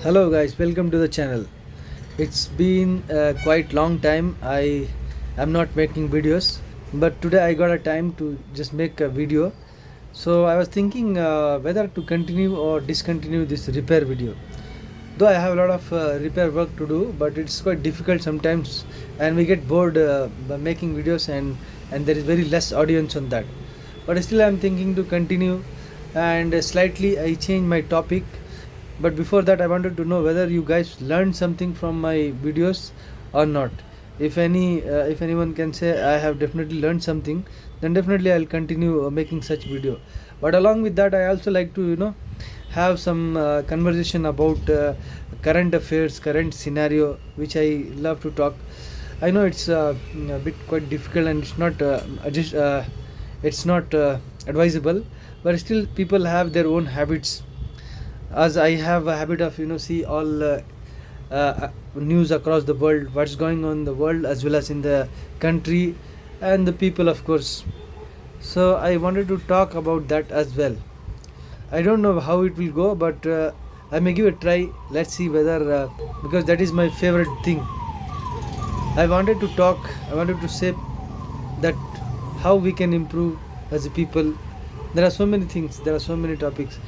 Hello guys, welcome to the channel. It's been quite long time I am not making videos, but today I got a time to just make a video. So I was thinking whether to continue or discontinue this repair video. Though I have a lot of repair work to do, but it's quite difficult sometimes, and we get bored by making videos, and there is very less audience on that. But still, I'm thinking to continue, and slightly I change my topic. But before that, I wanted to know whether you guys learned something from my videos or not. If anyone can say I have definitely learned something, then definitely I'll continue making such video. But along with that, I also like to have some conversation about current affairs, current scenario, which I love to talk. I know it's a bit quite difficult, and it's not advisable, but still people have their own habits. As I have a habit of see all news across the world, what's going on in the world as well as in the country and the people, of course. So I wanted to talk about that as well. I don't know how it will go, but I may give a try. Let's see whether because that is my favorite thing. I wanted to talk. I wanted to say that how we can improve as a people. There are so many things. There are so many topics.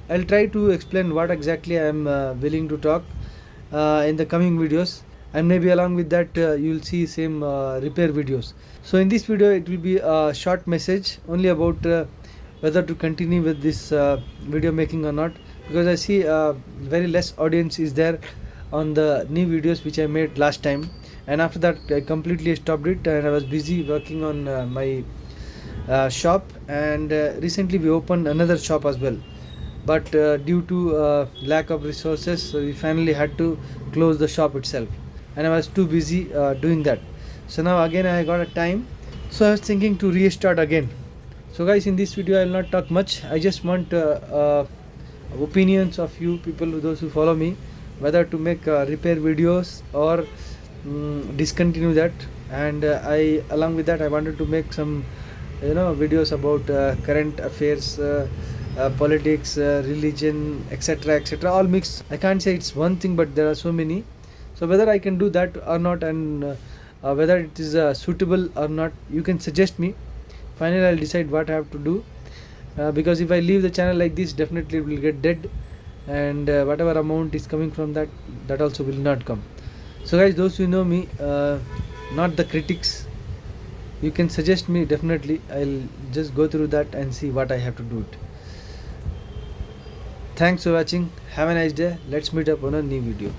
I'll try to explain what exactly I am willing to talk in the coming videos, and maybe along with that you'll see same repair videos. So in this video it will be a short message only about whether to continue with this video making or not, because I see very less audience is there on the new videos which I made last time, and after that I completely stopped it, and I was busy working on my shop, and recently we opened another shop as well, but due to lack of resources, so we finally had to close the shop itself, and I was too busy doing that. So now again I got a time, so I was thinking to restart again. So guys, in this video I will not talk much. I just want opinions of you people, those who follow me, whether to make repair videos or discontinue that. And I along with that I wanted to make some videos about current affairs, politics, religion, etc., etc., all mixed. I can't say it's one thing, but there are so many. So whether I can do that or not, and whether it is suitable or not, you can suggest me. Finally I'll decide what I have to do, because if I leave the channel like this, definitely it will get dead, and whatever amount is coming from that, that also will not come. So guys, those who know me, not the critics, you can suggest me. Definitely I'll just go through that and see what I have to do it. Thanks for watching. Have a nice day. Let's meet up on a new video.